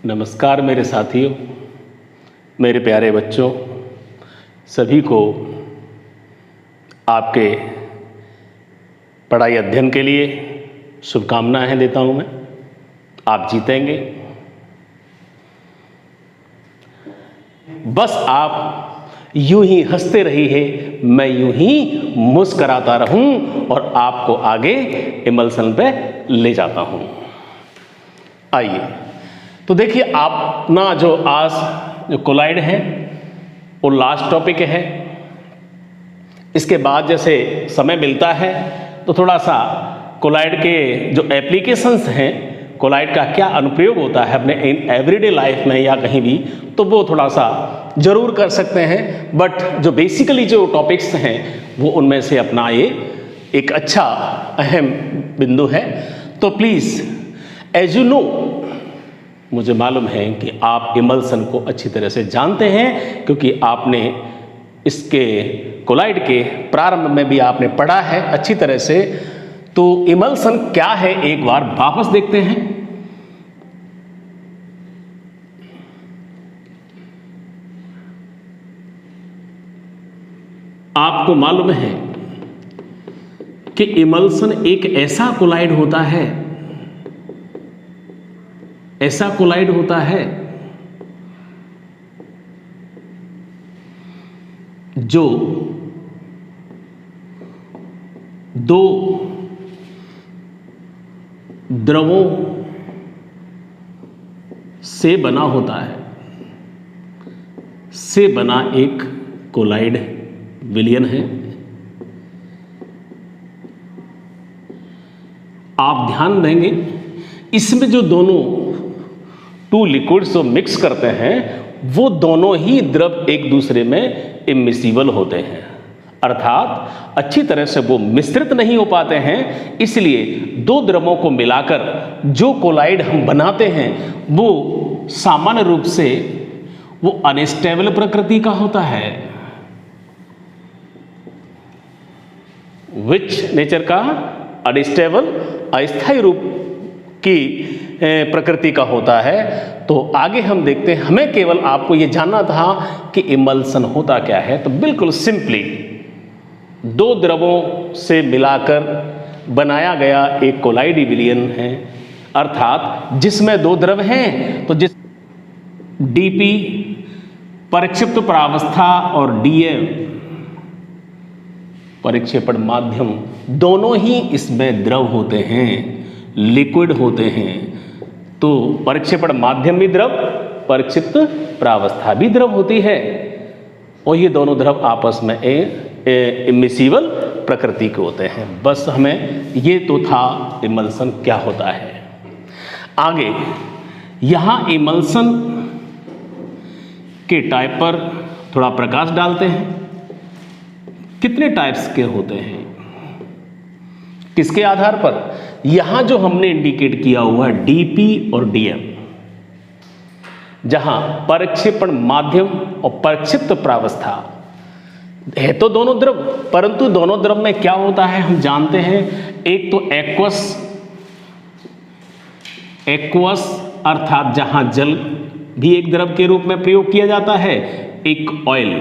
नमस्कार मेरे साथियों, मेरे प्यारे बच्चों, सभी को आपके पढ़ाई अध्ययन के लिए शुभकामनाएं देता हूं मैं। आप जीतेंगे। बस आप यूं ही हंसते रहिए, मैं यूं ही मुस्कराता रहूं और आपको आगे इमल्सन पे ले जाता हूं। आइए तो देखिए, अपना जो आज जो कोलाइड है वो लास्ट टॉपिक है। इसके बाद जैसे समय मिलता है तो थोड़ा सा कोलाइड के जो एप्लीकेशंस हैं, कोलाइड का क्या अनुप्रयोग होता है अपने एवरीडे लाइफ में या कहीं भी, तो वो थोड़ा सा जरूर कर सकते हैं। बट जो बेसिकली जो टॉपिक्स हैं वो उनमें से अपना ये एक अच्छा अहम बिंदु है। तो प्लीज़, एज यू नो, मुझे मालूम है कि आप इमल्सन को अच्छी तरह से जानते हैं, क्योंकि आपने इसके कोलाइड के प्रारंभ में भी आपने पढ़ा है अच्छी तरह से। तो इमल्सन क्या है, एक बार वापस देखते हैं। आपको मालूम है कि इमल्सन एक ऐसा कोलाइड होता है, ऐसा कोलाइड होता है जो दो द्रवों से बना होता है, से बना एक कोलाइड विलयन है। आप ध्यान देंगे, इसमें जो दोनों टू लिक्विड्स जो मिक्स करते हैं वो दोनों ही द्रव एक दूसरे में इमिसिबल होते हैं, अर्थात अच्छी तरह से वो मिश्रित नहीं हो पाते हैं। इसलिए दो द्रवों को मिलाकर जो कोलाइड हम बनाते हैं वो सामान्य रूप से वो अनस्टेबल प्रकृति का होता है। विच नेचर का? अनस्टेबल, अस्थायी रूप की प्रकृति का होता है। तो आगे हम देखते हैं, हमें केवल आपको यह जानना था कि इमल्सन होता क्या है। तो बिल्कुल सिंपली दो द्रवों से मिलाकर बनाया गया एक कोलाइड विलयन है, अर्थात जिसमें दो द्रव हैं, तो जिस डीपी परिक्षिप्त प्रावस्था और डीएम परिक्षेपण माध्यम, दोनों ही इसमें द्रव होते हैं, लिक्विड होते हैं। तो परिक्षेपण माध्यम भी द्रव, परिक्षिप्त प्रावस्था भी द्रव होती है, और ये दोनों द्रव आपस में इमिसिबल प्रकृति के होते हैं। बस हमें ये तो था इमल्सन क्या होता है। आगे यहाँ इमल्सन के टाइप पर थोड़ा प्रकाश डालते हैं। कितने टाइप्स के होते हैं, किसके आधार पर? यहां जो हमने इंडिकेट किया हुआ है डीपी और डीएम, जहां परिक्षेपण माध्यम और परिक्षिप्त प्रावस्था है तो दोनों द्रव, परंतु दोनों द्रव में क्या होता है हम जानते हैं। एक तो एक्वस, एक्वस अर्थात जहां जल भी एक द्रव के रूप में प्रयोग किया जाता है, एक ऑयल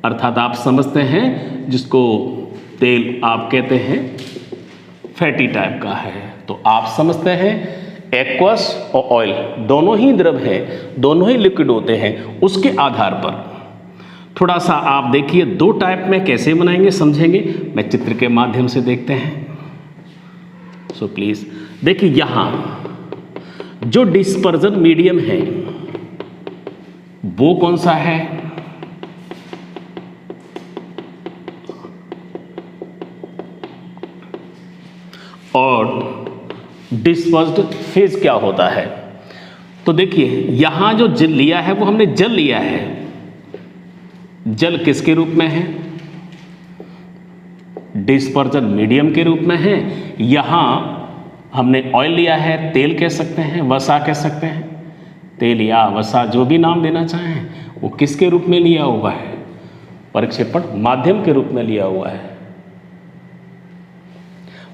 अर्थात आप समझते हैं जिसको तेल आप कहते हैं, फैटी टाइप का है, तो आप समझते हैं एक्वस और ऑयल दोनों ही द्रव है, दोनों ही लिक्विड होते हैं। उसके आधार पर थोड़ा सा आप देखिए दो टाइप में कैसे बनाएंगे समझेंगे, मैं चित्र के माध्यम से देखते हैं। सो प्लीज देखिए, यहां जो डिस्पर्जन मीडियम है वो कौन सा है? और डिस्पर्स्ड फेज क्या होता है? तो देखिए यहां जो जल लिया है वो हमने जल लिया है। जल किसके रूप में है? डिस्पर्जन मीडियम के रूप में है। यहां हमने ऑयल लिया है, तेल कह सकते हैं, वसा कह सकते हैं, तेल या वसा जो भी नाम देना चाहें, वो किसके रूप में लिया हुआ है? परिक्षेपण माध्यम के रूप में लिया हुआ है,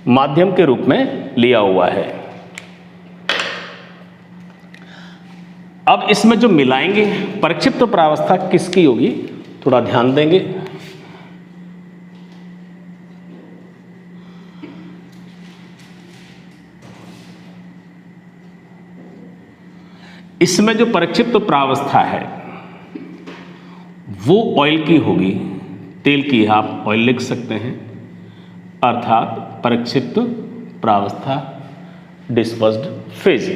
माध्यम के रूप में लिया हुआ है। अब इसमें जो मिलाएंगे परिक्षिप्त प्रावस्था किसकी होगी, थोड़ा ध्यान देंगे। इसमें जो परिक्षिप्त प्रावस्था है वो ऑयल की होगी, तेल की आप ऑयल लिख सकते हैं, अर्थात परिक्षिप्त प्रावस्था डिस्पर्स्ड फेज।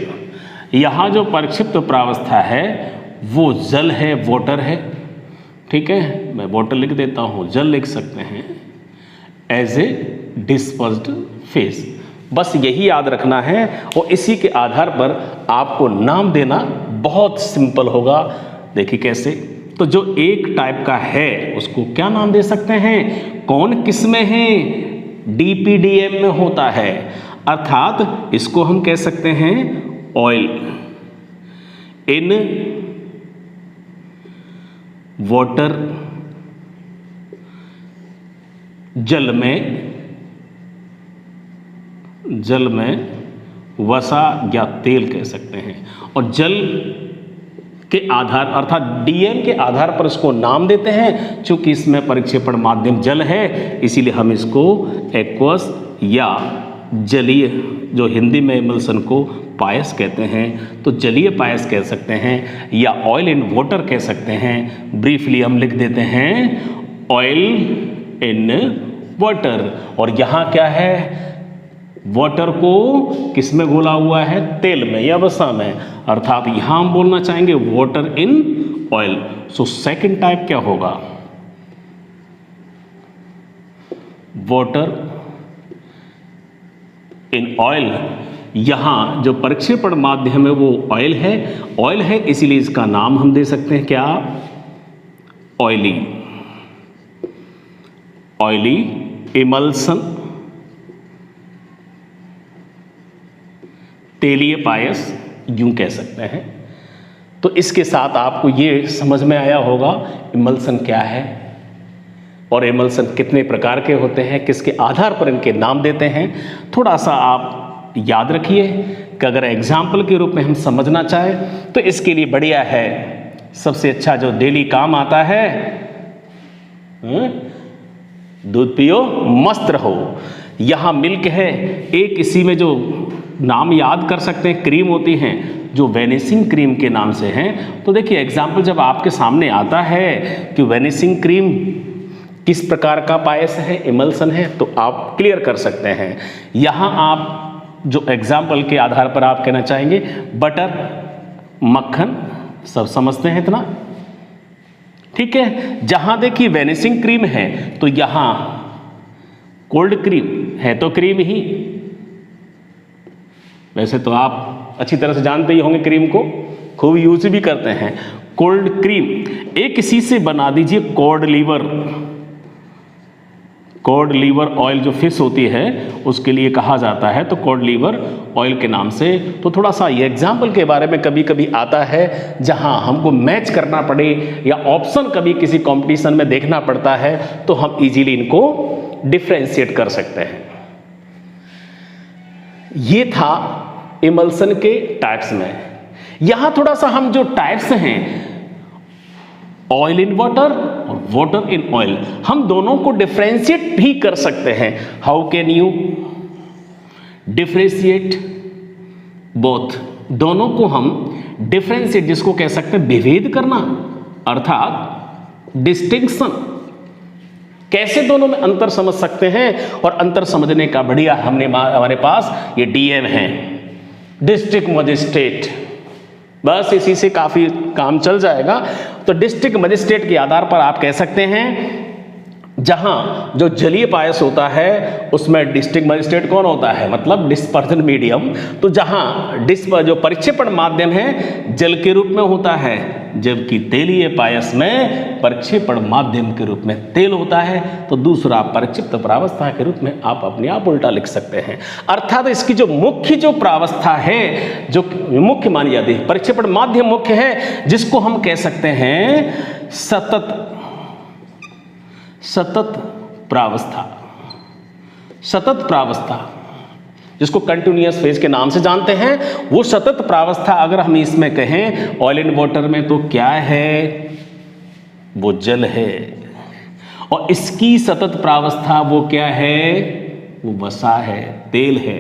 यहाँ जो परिक्षिप्त प्रावस्था है वो जल है, वाटर है, ठीक है, मैं वाटर लिख देता हूँ, जल लिख सकते हैं एज ए डिस्पर्स्ड फेज। बस यही याद रखना है और इसी के आधार पर आपको नाम देना बहुत सिंपल होगा। देखिए कैसे, तो जो एक टाइप का है उसको क्या नाम दे सकते हैं, कौन किस में है, डीपीडीएम में होता है, अर्थात इसको हम कह सकते हैं ऑयल इन वाटर, जल में वसा या तेल कह सकते हैं। और जल के आधार अर्थात डीएम के आधार पर इसको नाम देते हैं, क्योंकि इसमें परिक्षेपण माध्यम जल है, इसीलिए हम इसको एक्वस या जलीय, जो हिंदी में इमल्सन को पायस कहते हैं, तो जलीय पायस कह सकते हैं या ऑयल इन वाटर कह सकते हैं। ब्रीफली हम लिख देते हैं ऑयल इन वाटर। और यहाँ क्या है, वाटर को किस में घोला हुआ है, तेल में या वसा में, अर्थात यहां हम बोलना चाहेंगे water in oil. So second type क्या होगा, वाटर इन ऑयल। यहां जो परिक्षेपण माध्यम है वो ऑयल है, इसीलिए इसका नाम हम दे सकते हैं क्या, ऑयली इमल्सन, तेलीय पायस यूं कह सकते हैं। तो इसके साथ आपको ये समझ में आया होगा इमल्सन क्या है और इमल्सन कितने प्रकार के होते हैं, किसके आधार पर इनके नाम देते हैं। थोड़ा सा आप याद रखिए कि अगर एग्जाम्पल के रूप में हम समझना चाहें तो इसके लिए बढ़िया है, सबसे अच्छा जो डेली काम आता है, दूध पियो मस्त रहो। यहाँ मिल्क है, एक इसी में जो नाम याद कर सकते हैं, क्रीम होती हैं जो वेनिसिंग क्रीम के नाम से हैं। तो देखिए एग्जाम्पल जब आपके सामने आता है कि वेनिसिंग क्रीम किस प्रकार का पायस है, इमल्सन है, तो आप क्लियर कर सकते हैं। यहाँ आप जो एग्जाम्पल के आधार पर आप कहना चाहेंगे बटर, मक्खन, सब समझते हैं इतना, ठीक है। जहाँ देखिए वेनिसिंग क्रीम है तो यहाँ कोल्ड क्रीम है, तो क्रीम ही, वैसे तो आप अच्छी तरह से जानते ही होंगे, क्रीम को खूब यूज भी करते हैं। कोल्ड क्रीम एक इसी से बना दीजिए कॉड लीवर ऑयल, जो फिश होती है उसके लिए कहा जाता है, तो कॉड लीवर ऑयल के नाम से। तो थोड़ा सा ये एग्जाम्पल के बारे में कभी कभी आता है जहां हमको मैच करना पड़े या ऑप्शन कभी किसी कंपटीशन में देखना पड़ता है, तो हम इजीली इनको डिफ्रेंशिएट कर सकते हैं। ये था इमल्सन के टाइप्स में। यहां थोड़ा सा हम जो टाइप्स हैं ऑयल इन वाटर और वाटर इन ऑयल, हम दोनों को डिफ्रेंशिएट भी कर सकते हैं। How can you differentiate both, दोनों को हम डिफ्रेंशिएट, जिसको कह सकते हैं विभेद करना, अर्थात डिस्टिंक्शन, कैसे दोनों में अंतर समझ सकते हैं। और अंतर समझने का बढ़िया हमारे पास ये डीएम है, डिस्ट्रिक्ट मजिस्ट्रेट, बस इसी से काफी काम चल जाएगा। तो डिस्ट्रिक्ट मजिस्ट्रेट के आधार पर आप कह सकते हैं जहां जो जलीय पायस होता है उसमें डिस्ट्रिक्ट मजिस्ट्रेट कौन होता है, मतलब डिस्पर्जन मीडियम। तो जहां जो परिक्षेपण माध्यम है जल के रूप में होता है, जबकि तेलीय पायस में परिक्षेपण माध्यम के रूप में तेल होता है। तो दूसरा परिक्षिप्त प्रावस्था के रूप में आप अपने आप उल्टा लिख सकते हैं। अर्थात इसकी जो मुख्य जो प्रावस्था है, जो मुख्य मानी जाती है, परिक्षेपण माध्यम मुख्य है, जिसको हम कह सकते हैं सतत प्रावस्था। जिसको कंटिन्यूअस फेज के नाम से जानते हैं। वो सतत प्रावस्था अगर हम इसमें कहें ऑयल एंड वाटर में, तो क्या है? वो जल है। और इसकी सतत प्रावस्था वो क्या है? वो वसा है, तेल है।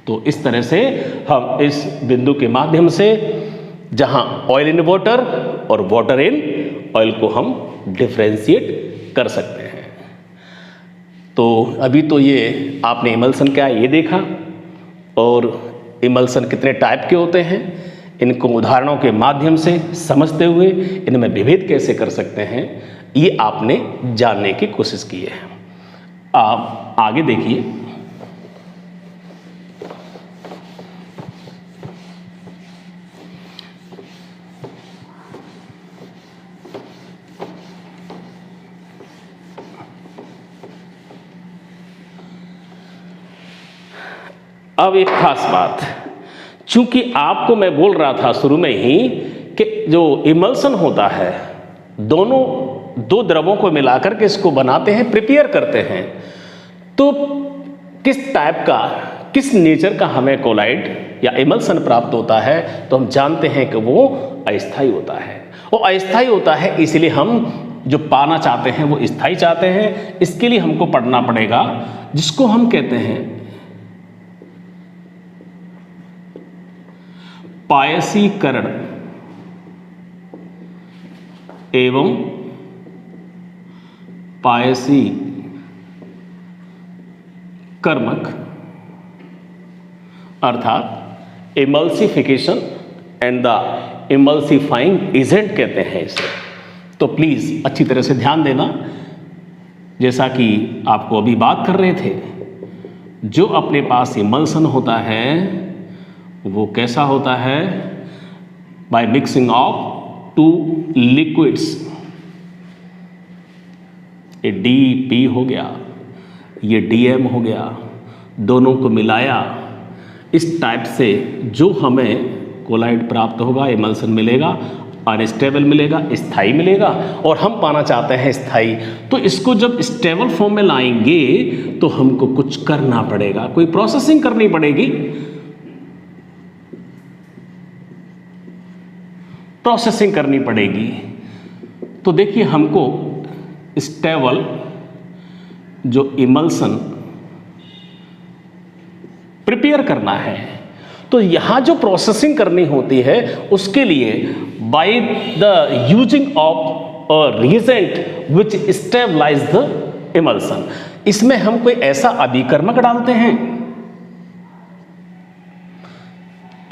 तो इस तरह से हम इस बिंदु के माध्यम से जहां ऑयल इन वाटर और वाटर इन ऑयल को हम डिफरेंशिएट कर सकते हैं। तो अभी तो ये आपने इमल्सन क्या है ये देखा, और इमल्सन कितने टाइप के होते हैं, इनको उदाहरणों के माध्यम से समझते हुए इनमें विभेद कैसे कर सकते हैं, ये आपने जानने की कोशिश की है। आप आगे देखिए। अब एक खास बात, चूंकि आपको मैं बोल रहा था शुरू में ही कि जो इमल्सन होता है, दोनों दो द्रवों को मिलाकर के इसको बनाते हैं, प्रिपेयर करते हैं। तो किस टाइप का, किस नेचर का हमें कोलाइड या इमल्सन प्राप्त होता है, तो हम जानते हैं कि वो अस्थायी होता है। वो अस्थायी होता है, इसलिए हम जो पाना चाहते हैं वो स्थायी चाहते हैं। इसके लिए हमको पढ़ना पड़ेगा, जिसको हम कहते हैं पायसीकरण एवं पायसी कर्मक, अर्थात emulsification and the emulsifying agent कहते हैं इसे। तो प्लीज अच्छी तरह से ध्यान देना, जैसा कि आपको अभी बात कर रहे थे, जो अपने पास इमल्सन होता है वो कैसा होता है? By mixing of two liquids, ये DP हो गया, ये DM हो गया, दोनों को मिलाया, इस टाइप से जो हमें कोलाइड प्राप्त होगा, इमल्सन मिलेगा, अनस्टेबल मिलेगा, स्थायी मिलेगा, और हम पाना चाहते हैं स्थायी। तो इसको जब स्टेबल फॉर्म में लाएंगे तो हमको कुछ करना पड़ेगा, कोई प्रोसेसिंग करनी पड़ेगी। प्रोसेसिंग करनी पड़ेगी। तो देखिए, हमको स्टेबल जो इमल्सन प्रिपेयर करना है, तो यहां जो प्रोसेसिंग करनी होती है उसके लिए by the using of a reagent which stabilize the emulsion, इसमें हम कोई ऐसा अभिकर्मक डालते हैं,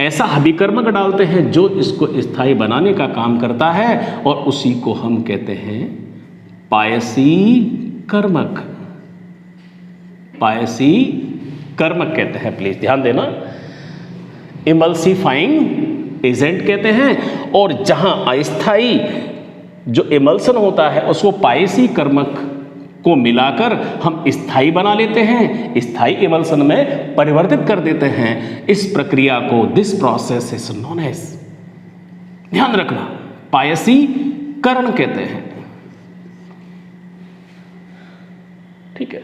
ऐसा अभिकर्मक डालते हैं जो इसको स्थायी बनाने का काम करता है, और उसी को हम कहते हैं पायसी कर्मक। पायसी कर्मक कहते हैं, प्लीज ध्यान देना। इमल्सिफाइंग एजेंट कहते हैं, और जहां अस्थाई जो इमल्सन होता है उसको पायसी कर्मक को मिलाकर हम स्थायी बना लेते हैं, स्थायी इमल्सन में परिवर्तित कर देते हैं। इस प्रक्रिया को this process is known as, ध्यान रखना, पायसी करण कहते हैं। ठीक है,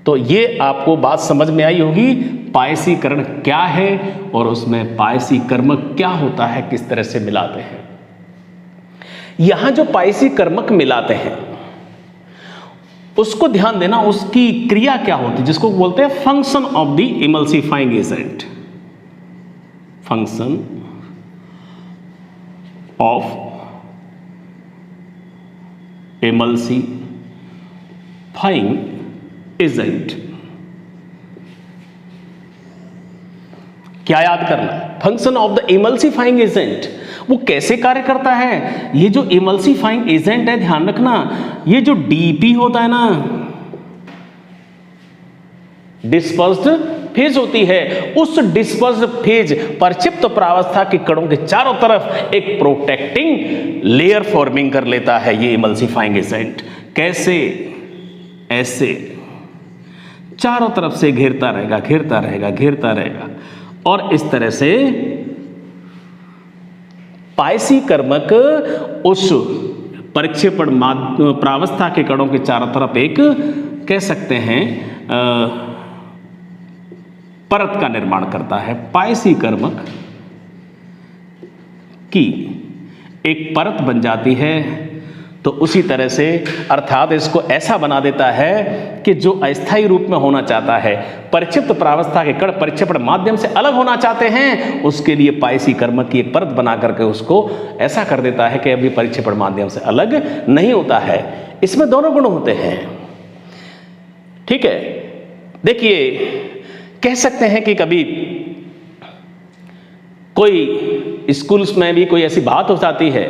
तो ये आपको बात समझ में आई होगी, पायसीकरण क्या है और उसमें पायसी कर्मक क्या होता है, किस तरह से मिलाते हैं। यहां जो पायसी कर्मक मिलाते हैं उसको ध्यान देना, उसकी क्रिया क्या होती है, जिसको बोलते हैं function of the emulsifying agent. Function of emulsifying agent. क्या याद करना? Function of the emulsifying agent, वो कैसे कार्य करता है। ये जो इमल्सिफाइंग एजेंट है, ध्यान रखना, ये जो DP होता है ना, डिस्पर्स्ड फेज होती है, उस डिस्पर्स्ड फेज परक्षिप्त प्रावस्था के कणों के चारों तरफ एक प्रोटेक्टिंग लेयर फॉर्मिंग कर लेता है ये इमल्सिफाइंग एजेंट। कैसे? ऐसे चारों तरफ से घेरता रहेगा, घेरता रहेगा, घेरता रहेगा, और इस तरह से पायसी कर्मक उस परिक्षेपण प्रावस्था के कणों के चारों तरफ एक, कह सकते हैं, परत का निर्माण करता है। पायसीकर्मक की एक परत बन जाती है। तो उसी तरह से अर्थात इसको ऐसा बना देता है कि जो अस्थायी रूप में होना चाहता है, परिक्षिप्त प्रावस्था के कण परिक्षेपण माध्यम से अलग होना चाहते हैं, उसके लिए पायसीकर्मक की एक परत बना करके उसको ऐसा कर देता है कि अभी परिक्षेपण माध्यम से अलग नहीं होता है। इसमें दोनों गुण होते हैं। ठीक है, देखिए कह सकते हैं कि कभी कोई स्कूल्स में भी कोई ऐसी बात हो जाती है,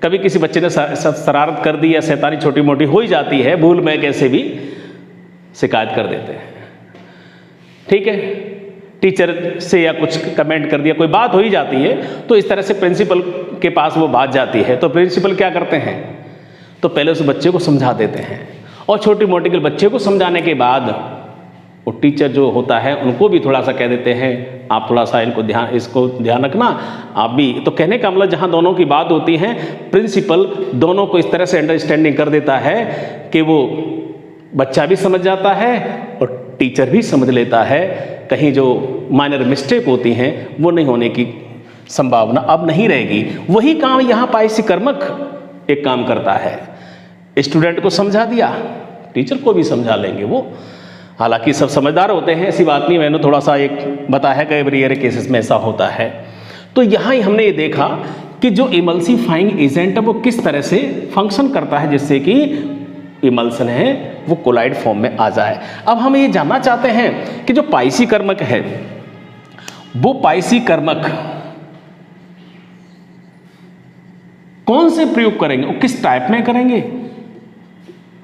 कभी किसी बच्चे ने शरारत कर दी या शैतानी छोटी मोटी हो ही जाती है, भूल में कैसे भी शिकायत कर देते हैं। ठीक है, टीचर से या कुछ कमेंट कर दिया, कोई बात हो ही जाती है, तो इस तरह से प्रिंसिपल के पास वो बात जाती है। तो प्रिंसिपल क्या करते हैं, तो पहले उस बच्चे को समझा देते हैं, और छोटी मोटी के बच्चे को समझाने के बाद वो टीचर जो होता है उनको भी थोड़ा सा कह देते हैं, आप थोड़ा सा इसको ध्यान रखना आप भी। तो कहने का मतलब जहाँ दोनों की बात होती है, प्रिंसिपल दोनों को इस तरह से अंडरस्टैंडिंग कर देता है कि वो बच्चा भी समझ जाता है और टीचर भी समझ लेता है। कहीं जो माइनर मिस्टेक होती हैं वो नहीं होने की संभावना अब नहीं रहेगी। वही काम यहाँ पायसीकर्मक एक काम करता है। स्टूडेंट को समझा दिया, टीचर को भी समझा लेंगे वो। हालांकि सब समझदार होते हैं, ऐसी बात नहीं, मैंने थोड़ा सा एक बताया है, कई रेयर केसेस में ऐसा होता है। तो यहाँ ही हमने ये देखा कि जो इमल्सिफाइंग एजेंट है वो किस तरह से फंक्शन करता है जिससे कि इमल्सन है वो कोलाइड फॉर्म में आ जाए। अब हम ये जानना चाहते हैं कि जो पायसीकर्मक है वो पायसीकर्मक कौन से प्रयोग करेंगे, वो किस टाइप में करेंगे।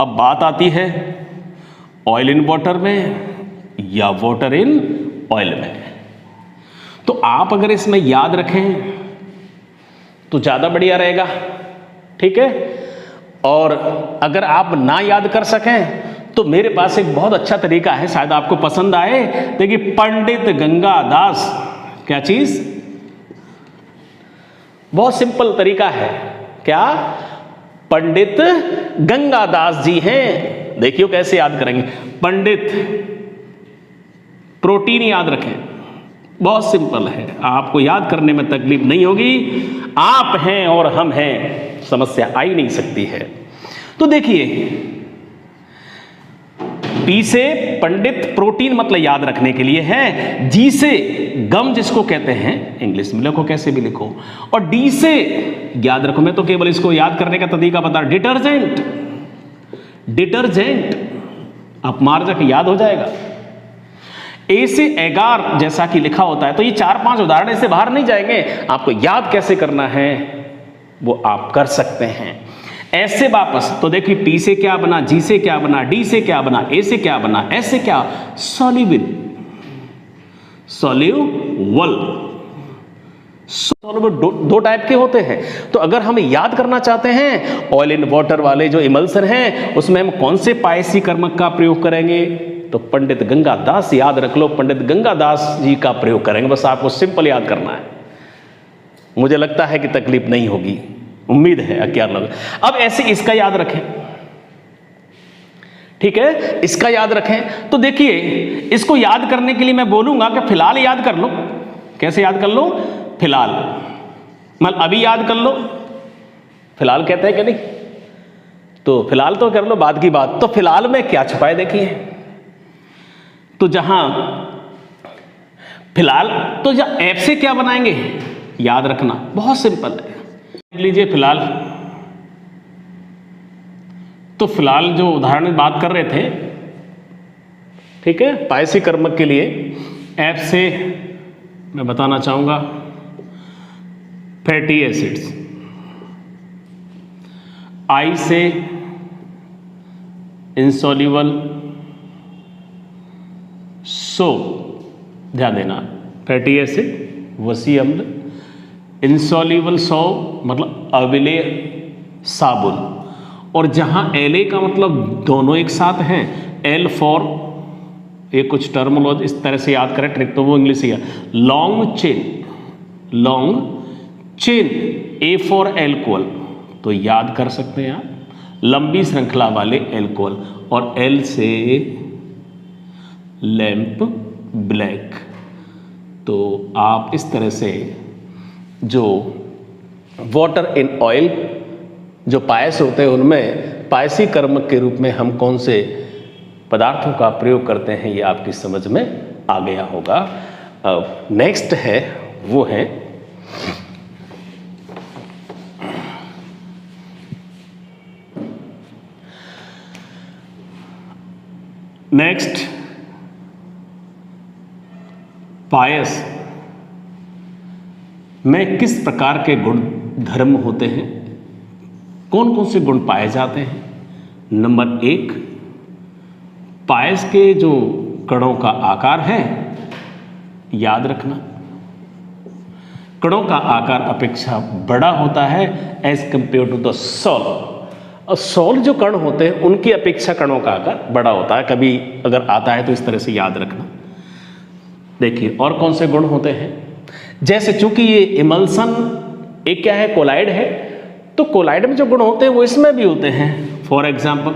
अब बात आती है ऑयल इन वाटर में या वाटर इन ऑयल में। तो आप अगर इसमें याद रखें तो ज़्यादा बढ़िया रहेगा। ठीक है, और अगर आप ना याद कर सकें तो मेरे पास एक बहुत अच्छा तरीका है, शायद आपको पसंद आए। देखिए, पंडित गंगादास, क्या चीज, बहुत सिंपल तरीका है। क्या, पंडित गंगादास जी हैं। देखिए कैसे याद करेंगे, पंडित, प्रोटीन याद रखें, बहुत सिंपल है, आपको याद करने में तकलीफ नहीं होगी। आप हैं और हम हैं, समस्या आ ही नहीं सकती है। तो देखिए, पी से पंडित, प्रोटीन मतलब याद रखने के लिए है। जी से गम जिसको कहते हैं, इंग्लिश में लिखो कैसे भी लिखो, और डी से याद रखो, मैं तो केवल इसको याद करने का तरीका बता, डिटर्जेंट, डिटर्जेंट आप मार्जक याद हो जाएगा। ए से एगार जैसा कि लिखा होता है। तो ये 4-5 उदाहरण से बाहर नहीं जाएंगे, आपको याद कैसे करना है वो आप कर सकते हैं। ऐसे वापस तो देखिए, पी से क्या बना, जी से क्या बना, डी से क्या बना, ए से क्या बना, एस से क्या, सॉल्युबल, सॉल्युबल। दो टाइप के होते हैं। तो अगर हम याद करना चाहते हैं ऑयल इन वाटर वाले जो इमल्सन हैं उसमें हम कौन से पायसीकर्मक का प्रयोग करेंगे, तो पंडित गंगादास याद रख लो, पंडित गंगादास जी का प्रयोग करेंगे। बस आपको सिंपल याद करना है, मुझे लगता है कि तकलीफ नहीं होगी, उम्मीद है। क्या लग, अब ऐसे इसका याद रखें। ठीक है, इसका याद रखें। तो देखिए, इसको याद करने के लिए मैं बोलूंगा कि फिलहाल याद कर लो। कैसे याद कर लो, फिलहाल, मतलब अभी याद कर लो। फिलहाल कहते हैं कि नहीं, तो फिलहाल तो कर लो, बाद की बात। तो फिलहाल में क्या छुपाए, देखिए, तो जहां फिलहाल, तो एफ से क्या बनाएंगे, याद रखना बहुत सिंपल है। लीजिए फिलहाल, तो फिलहाल जो उदाहरण में बात कर रहे थे, ठीक है, पायसीकर्मक के लिए एफ से मैं बताना चाहूंगा फैटी एसिड्स, आई से इनसॉल्युबल सो, ध्यान देना, फैटी एसिड वसी अम्ल, इनसॉल्युबल सो मतलब अविलेय साबुन। और जहां एल का मतलब दोनों एक साथ हैं, एल फॉर, ये कुछ टर्मोलॉजी इस तरह से याद करें, ट्रिक तो वो इंग्लिश ही है, long chain, long chain, A for alcohol, तो याद कर सकते हैं आप, लंबी श्रृंखला वाले एल्कोहल। और एल से लैंप ब्लैक। तो आप इस तरह से जो वाटर इन ऑयल जो पायस होते हैं उनमें पायसी कर्म के रूप में हम कौन से पदार्थों का प्रयोग करते हैं ये आपकी समझ में आ गया होगा। अब नेक्स्ट है वो है नेक्स्ट पायस में किस प्रकार के गुण धर्म होते हैं, कौन कौन से गुण पाए जाते हैं। नंबर 1, पायस के जो कणों का आकार है, याद रखना कणों का आकार अपेक्षा बड़ा होता है as compare to the sol. और सॉल जो कण होते हैं उनकी अपेक्षा कणों का आकार बड़ा होता है। कभी अगर आता है तो इस तरह से याद रखना। देखिए और कौन से गुण होते हैं, जैसे चूंकि ये इमल्सन एक क्या है, कोलाइड है, तो कोलाइड में जो गुण होते हैं वो इसमें भी होते हैं। फॉर एग्जाम्पल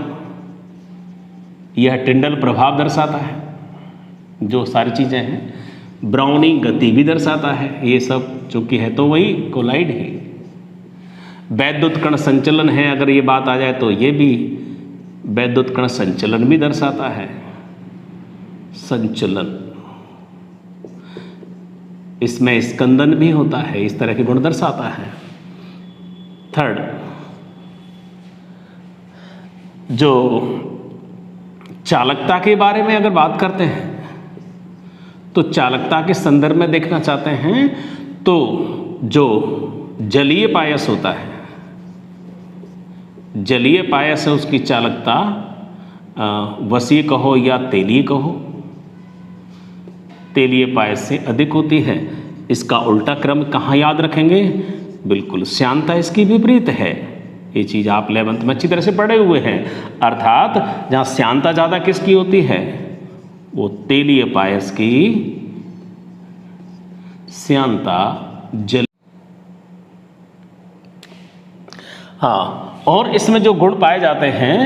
यह टिंडल प्रभाव दर्शाता है, जो सारी चीजें हैं। ब्राउनिंग गति भी दर्शाता है, ये सब चूंकि है तो वही कोलाइड ही। वैद्युत कण संचलन है, अगर ये बात आ जाए तो ये भी वैद्युत कण संचलन भी दर्शाता है। संचलन, इसमें स्कंदन भी होता है, इस तरह के गुण दर्शाता है। थर्ड, जो चालकता के बारे में अगर बात करते हैं तो चालकता के संदर्भ में देखना चाहते हैं तो जो जलीय पायस होता है, जलीय पायस है, उसकी चालकता वसीय कहो या तेलीय कहो, तेलीय पायस से अधिक होती है। इसका उल्टा क्रम कहाँ याद रखेंगे, बिल्कुल श्यानता इसकी विपरीत है। ये चीज आप 11th में अच्छी तरह से पढ़े हुए हैं। अर्थात जहाँ श्यानता ज़्यादा किसकी होती है, वो तेलीय पायस की श्यानता जल। हाँ, और इसमें जो गुण पाए जाते हैं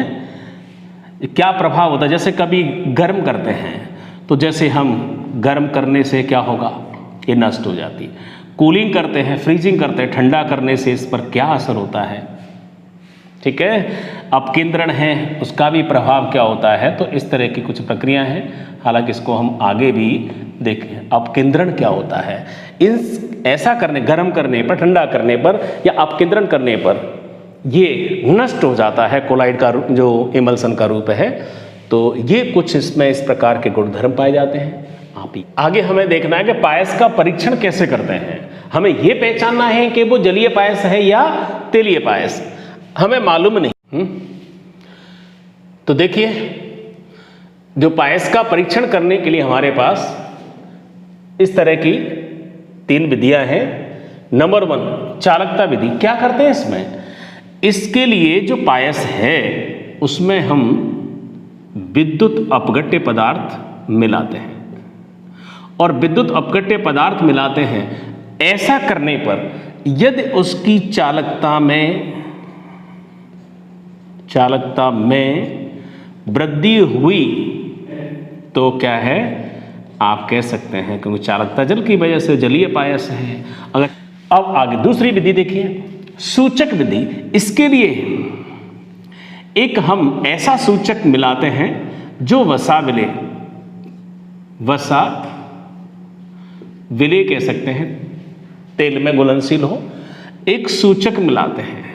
क्या प्रभाव होता है, जैसे कभी गर्म करते हैं तो जैसे हम गर्म करने से क्या होगा, ये नष्ट हो जाती है। कूलिंग करते हैं, फ्रीजिंग करते हैं, ठंडा करने से इस पर क्या असर होता है, ठीक है। अपकेंद्रण है, उसका भी प्रभाव क्या होता है। तो इस तरह की कुछ प्रक्रिया हैं, हालांकि इसको हम आगे भी देखें। अपकेंद्रण क्या होता है, इन ऐसा करने, गर्म करने पर, ठंडा करने पर या अपकेंद्रण करने पर ये नष्ट हो जाता है, कोलाइड का जो इमल्सन का रूप है। तो ये कुछ इसमें इस प्रकार के गुणधर्म पाए जाते हैं। आप ही आगे हमें देखना है कि पायस का परीक्षण कैसे करते हैं। हमें ये पहचानना है कि वो जलीय पायस है या तेलीय पायस, हमें मालूम नहीं। तो देखिए, जो पायस का परीक्षण करने के लिए हमारे पास इस तरह की 3 विधियां हैं। नंबर 1, चालकता विधि। क्या करते हैं इसमें, इसके लिए जो पायस है उसमें हम विद्युत अपघट्य पदार्थ मिलाते हैं, और विद्युत अपघट्य पदार्थ मिलाते हैं। ऐसा करने पर यदि उसकी चालकता में वृद्धि हुई तो क्या है, आप कह सकते हैं क्योंकि चालकता जल की वजह से जलीय पायस है। अगर अब आगे दूसरी विधि देखिए, सूचक विधि। इसके लिए एक हम ऐसा सूचक मिलाते हैं जो वसा विलेय कह सकते हैं, तेल में घुलनशील हो, एक सूचक मिलाते हैं।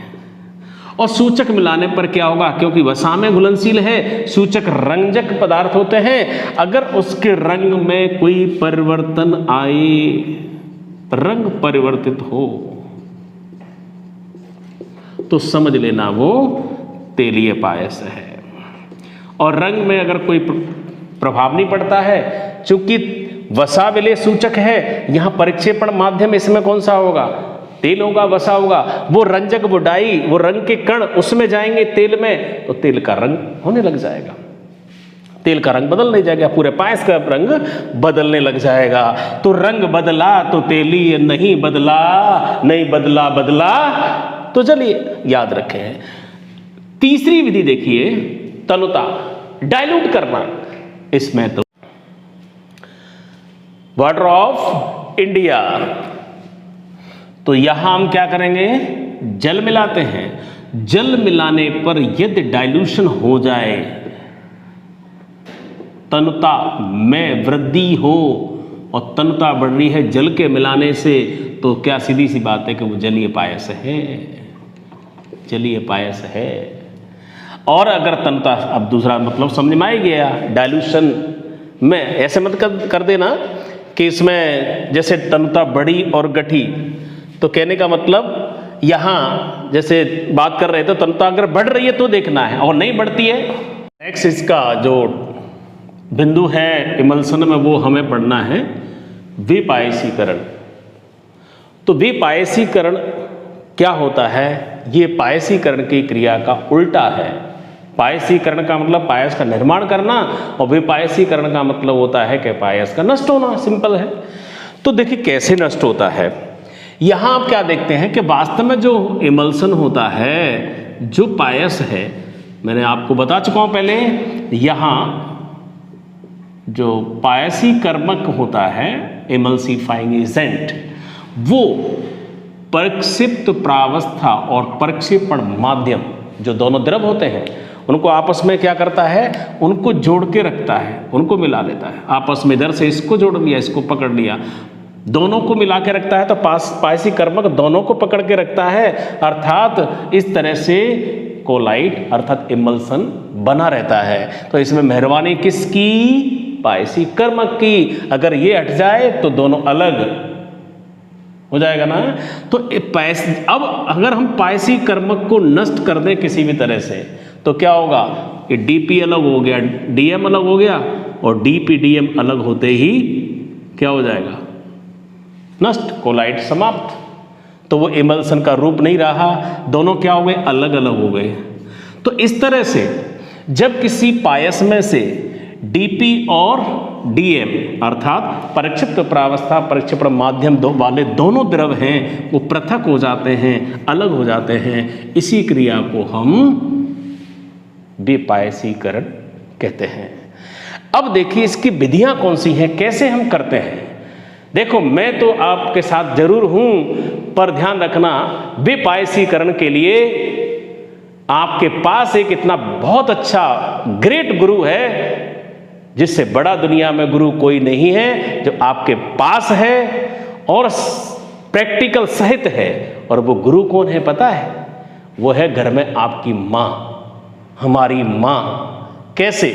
और सूचक मिलाने पर क्या होगा, क्योंकि वसा में घुलनशील है, सूचक रंजक पदार्थ होते हैं। अगर उसके रंग में कोई परिवर्तन आए, रंग परिवर्तित हो, तो समझ लेना वो तेलीय पायस है। और रंग में अगर कोई प्रभाव नहीं पड़ता है, चूंकि वसा विलेय सूचक है, यहां परिक्षेपण माध्यम इसमें कौन सा होगा, तेल होगा, वसा होगा। वो रंजक, वो डाई, वो रंग के कण उसमें जाएंगे तेल में, तो तेल का रंग होने लग जाएगा, तेल का रंग बदलने जाएगा, पूरे पायस का रंग बदलने लग जाएगा। तो रंग बदला तो तेलीय, नहीं बदला, नहीं बदला बदला तो चलिए याद रखें। तीसरी विधि देखिए, तनुता, डाइल्यूट करना। इसमें तो वाटर ऑफ इंडिया। तो यहां हम क्या करेंगे, जल मिलाते हैं। जल मिलाने पर यदि डाइल्यूशन हो जाए, तनुता में वृद्धि हो, और तनुता बढ़ रही है जल के मिलाने से, तो क्या सीधी सी बात है कि वो जलीय पायस है, जलीय पायस है। और अगर तनुता, अब दूसरा मतलब समझ में आ ही गया, डाइल्यूशन में ऐसे मत कर देना कि इसमें जैसे तनुता बढ़ी और घटी, तो कहने का मतलब यहाँ जैसे बात कर रहे थे तनुता अगर बढ़ रही है तो देखना है और नहीं बढ़ती है। नेक्स्ट इसका जो बिंदु है इमल्सन में वो हमें पढ़ना है विपायसीकरण। तो विपायसीकरण क्या होता है, ये पायसीकरण की क्रिया का उल्टा है। पायसीकरण का मतलब पायस का निर्माण करना, और विपायसीकरण का मतलब होता है कि पायस का नष्ट होना, सिंपल है। तो देखिए कैसे नष्ट होता है। यहाँ आप क्या देखते हैं कि वास्तव में जो इमल्सन होता है, जो पायस है, मैंने आपको बता चुका हूँ पहले, यहाँ जो पायसीकर्मक होता है इमल्सिफाइंग एजेंट, वो परिक्षिप्त प्रावस्था और परिक्षेपण माध्यम, जो दोनों द्रव होते हैं उनको आपस में क्या करता है, उनको जोड़ के रखता है, उनको मिला लेता है आपस में। इधर से इसको जोड़ लिया, इसको पकड़ लिया, दोनों को मिला के रखता है। तो पायसीकर्मक दोनों को पकड़ के रखता है, अर्थात इस तरह से कोलाइट अर्थात इमल्सन बना रहता है। तो इसमें मेहरबानी किसकी, पायसीकर्मक की। अगर ये हट जाए तो दोनों अलग हो जाएगा ना। तो अब अगर हम पायसीकर्मक को नष्ट कर दें किसी भी तरह से, तो क्या होगा कि डीपी अलग हो गया, डीएम अलग हो गया, और डीपी डीएम अलग होते ही क्या हो जाएगा, नष्ट, कोलाइट समाप्त। तो वो इमल्सन का रूप नहीं रहा, दोनों क्या हो गए, अलग अलग हो गए। तो इस तरह से जब किसी पायस में से डीपी और डीएम अर्थात परिक्षिप्त प्रावस्था परिक्षेपण माध्यम वाले दोनों द्रव हैं, वो पृथक हो जाते हैं, अलग हो जाते हैं, इसी क्रिया को हम विपायसीकरण कहते हैं। अब देखिए इसकी विधियां कौन सी हैं, कैसे हम करते हैं। देखो मैं तो आपके साथ जरूर हूं, पर ध्यान रखना विपायसीकरण के लिए आपके पास एक इतना बहुत अच्छा ग्रेट गुरु है, जिससे बड़ा दुनिया में गुरु कोई नहीं है, जो आपके पास है और प्रैक्टिकल सहित है। और वो गुरु कौन है पता है, वो है घर में आपकी माँ, हमारी माँ। कैसे,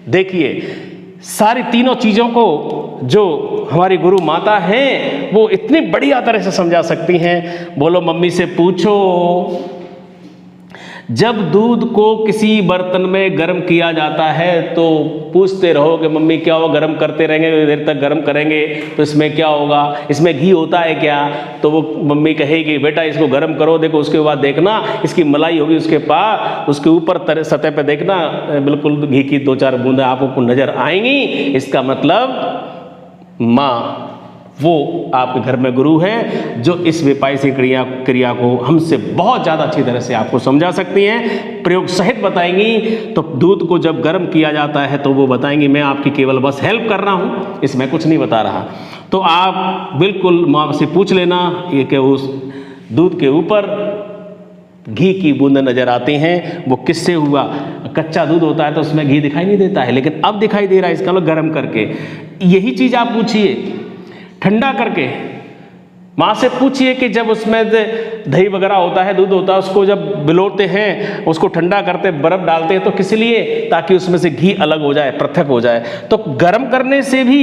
देखिए सारी तीनों चीज़ों को जो हमारी गुरु माता हैं वो इतनी बढ़िया तरह से समझा सकती हैं। बोलो मम्मी से पूछो, जब दूध को किसी बर्तन में गर्म किया जाता है तो पूछते रहो कि मम्मी क्या हो, गर्म करते रहेंगे, देर तक गर्म करेंगे तो इसमें क्या होगा, इसमें घी होता है क्या? तो वो मम्मी कहेगी बेटा इसको गर्म करो, देखो उसके बाद देखना इसकी मलाई होगी उसके पास, उसके ऊपर सतह पे देखना बिल्कुल घी की 2-4 बूंदें आपको नजर आएंगी। इसका मतलब माँ वो आपके घर में गुरु है, जो इस विपायसी क्रिया को हमसे बहुत ज़्यादा अच्छी तरह से आपको समझा सकती हैं, प्रयोग सहित बताएंगी। तो दूध को जब गर्म किया जाता है तो वो बताएंगी, मैं आपकी केवल बस हेल्प कर रहा हूँ, इसमें कुछ नहीं बता रहा। तो आप बिल्कुल माँ से पूछ लेना ये कि उस दूध के ऊपर घी की बूंदें नजर आती हैं, वो किससे हुआ? कच्चा दूध होता है तो उसमें घी दिखाई नहीं देता है, लेकिन अब दिखाई दे रहा है, इसका मतलब गर्म करके। यही चीज़ आप पूछिए ठंडा करके, माँ से पूछिए कि जब उसमें दही वगैरह होता है, दूध होता है, उसको जब बिलोते हैं, उसको ठंडा करते बर्फ डालते हैं, तो किस लिए? ताकि उसमें से घी अलग हो जाए, पृथक हो जाए। तो गर्म करने से भी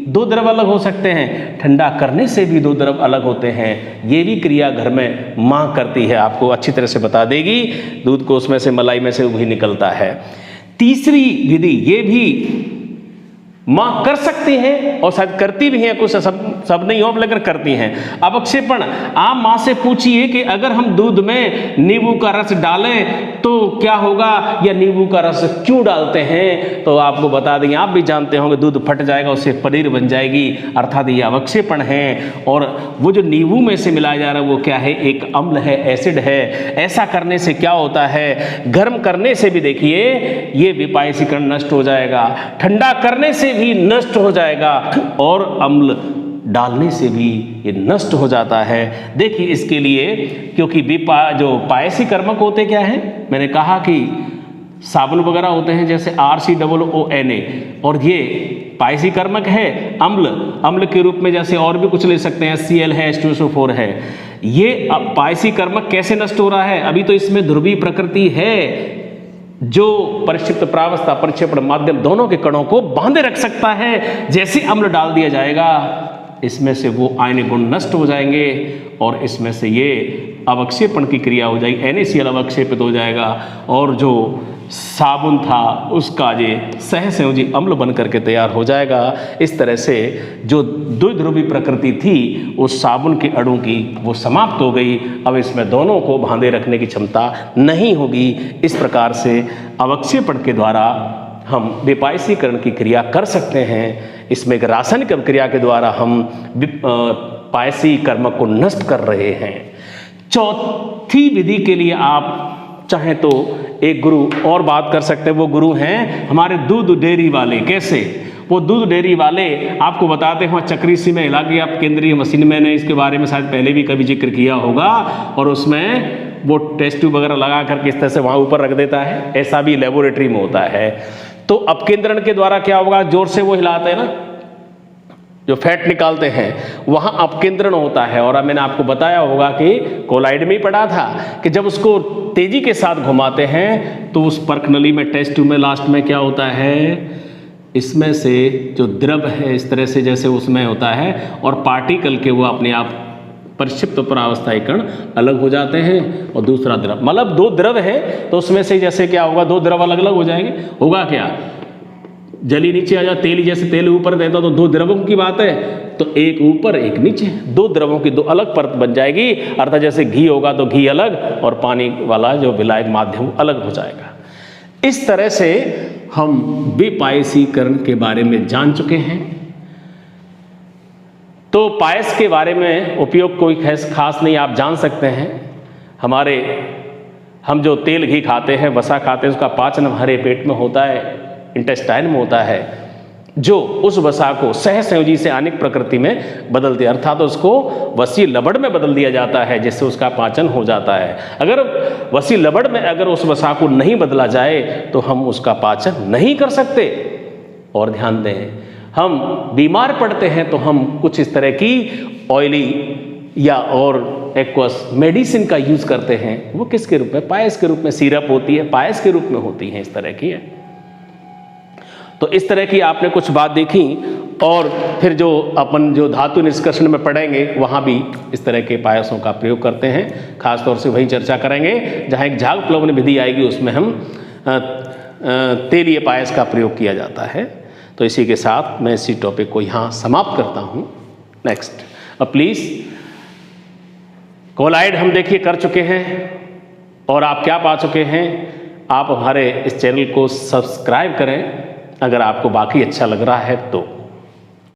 2 द्रव अलग हो सकते हैं, ठंडा करने से भी 2 द्रव अलग होते हैं। ये भी क्रिया घर में माँ करती है, आपको अच्छी तरह से बता देगी। दूध को उसमें से मलाई में से घी निकलता है। तीसरी विधि ये भी माँ कर सकती हैं और शायद करती भी हैं, कुछ सब नहीं हो लेकिन करती हैं। अवक्षेपण, आप माँ से पूछिए कि अगर हम दूध में नींबू का रस डालें तो क्या होगा, या नींबू का रस क्यों डालते हैं? तो आपको बता देंगे, आप भी जानते होंगे, दूध फट जाएगा, उससे पनीर बन जाएगी, अर्थात ये अवक्षेपण है। और वो जो नींबू में से मिलाया जा रहा है वो क्या है? एक अम्ल है, एसिड है। ऐसा करने से क्या होता है? गर्म करने से भी देखिए ये विपायसीकरण नष्ट हो जाएगा, ठंडा करने से ही नष्ट हो जाएगा और अम्ल डालने से भी ये नष्ट हो जाता है। देखिए इसके लिए, क्योंकि जो पायसी कर्मक होते क्या हैं, मैंने कहा कि साबुन वगैरह होते हैं जैसे RCOONA, और ये पायसी कर्मक है। अम्ल के रूप में जैसे और भी कुछ ले सकते हैं, HCl है, H2SO4 है। ये पायसी कर्मक कैसे नष्ट हो रहा है? अभी तो इसमें ध्रुवीय प्रकृति है जो परिक्षिप्त प्रावस्था परिक्षेपण माध्यम दोनों के कणों को बांधे रख सकता है। जैसे अम्ल डाल दिया जाएगा इसमें से वो आयनिक गुण नष्ट हो जाएंगे और इसमें से ये अवक्षेपण की क्रिया हो जाएगी, NaCl अवक्षेपित हो जाएगा और जो साबुन था उसका ये सहसंयोजी अम्ल बन करके तैयार हो जाएगा। इस तरह से जो द्विध्रुवी प्रकृति थी उस साबुन के अणु की वो समाप्त हो गई। अब इसमें दोनों को बांधे रखने की क्षमता नहीं होगी। इस प्रकार से अवक्षेपण के द्वारा हम विपायसीकरण की क्रिया कर सकते हैं। इसमें एक रासायनिक अभिक्रिया के द्वारा हम पायसी कर्मक को नष्ट कर रहे हैं। चौथी विधि के लिए आप चाहें तो एक गुरु और बात कर सकते हैं। वो गुरु हैं हमारे दूध डेयरी वाले। कैसे? वो दूध डेयरी वाले आपको बताते हैं, चक्री सी में हिला के आप केंद्रीय मशीन, मैंने इसके बारे में शायद पहले भी कभी जिक्र किया होगा, और उसमें वो टेस्ट ट्यूब वगैरह लगा करके इस तरह से वहाँ ऊपर रख देता है। ऐसा भी लेबोरेटरी में होता है। तो अपकेंद्रण के द्वारा क्या होगा, जोर से वो हिलाते हैं ना, जो फैट निकालते हैं वहाँ अपकेंद्रण होता है। और अब मैंने आपको बताया होगा कि कोलाइड में ही पढ़ा था कि जब उसको तेजी के साथ घुमाते हैं तो उस पर्क नली में, टेस्ट ट्यूब में लास्ट में क्या होता है, इसमें से जो द्रव है इस तरह से जैसे उसमें होता है और पार्टिकल के वो अपने आप परिक्षिप्त प्रावस्थायी कण अलग हो जाते हैं और दूसरा द्रव, मतलब दो द्रव है तो उसमें से जैसे क्या होगा, दो द्रव अलग अलग हो जाएंगे। होगा क्या, जली नीचे आ जाए, तेली जैसे तेल ऊपर देता तो दो द्रवों की बात है, तो एक ऊपर एक नीचे, दो द्रवों की दो अलग परत बन जाएगी। अर्थात जैसे घी होगा तो घी अलग और पानी वाला जो विलायक माध्यम अलग हो जाएगा। इस तरह से हम विपायसीकरण के बारे में जान चुके हैं। तो पायस के बारे में उपयोग कोई खास नहीं, आप जान सकते हैं। हम जो तेल घी खाते हैं, वसा खाते हैं, उसका पाचन हमारे पेट में होता है, इंटेस्टाइन में होता है, जो उस वसा को सहसंयोजी से आनिक प्रकृति में बदलती है, अर्थात उसको वसी लबड़ में बदल दिया जाता है जिससे उसका पाचन हो जाता है। अगर वसी लबड़ में अगर उस वसा को नहीं बदला जाए तो हम उसका पाचन नहीं कर सकते। और ध्यान दें, हम बीमार पड़ते हैं तो हम कुछ इस तरह की ऑयली या और एक्वस मेडिसिन का यूज करते हैं। वो किसके रूप में? पायस के रूप में। सिरप होती है, पायस के रूप में होती है, इस तरह की है। तो इस तरह की आपने कुछ बात देखी। और फिर जो धातु निष्कर्षण में पढ़ेंगे वहाँ भी इस तरह के पायसों का प्रयोग करते हैं। खासतौर से वही चर्चा करेंगे जहाँ एक झाग प्लवन विधि आएगी, उसमें हम तेलीय पायस का प्रयोग किया जाता है। तो इसी के साथ मैं इसी टॉपिक को यहाँ समाप्त करता हूँ। नेक्स्ट, अब प्लीज़ कोलाइड हम देखिए कर चुके हैं और आप क्या पा चुके हैं। आप हमारे इस चैनल को सब्सक्राइब करें अगर आपको बाकी अच्छा लग रहा है तो।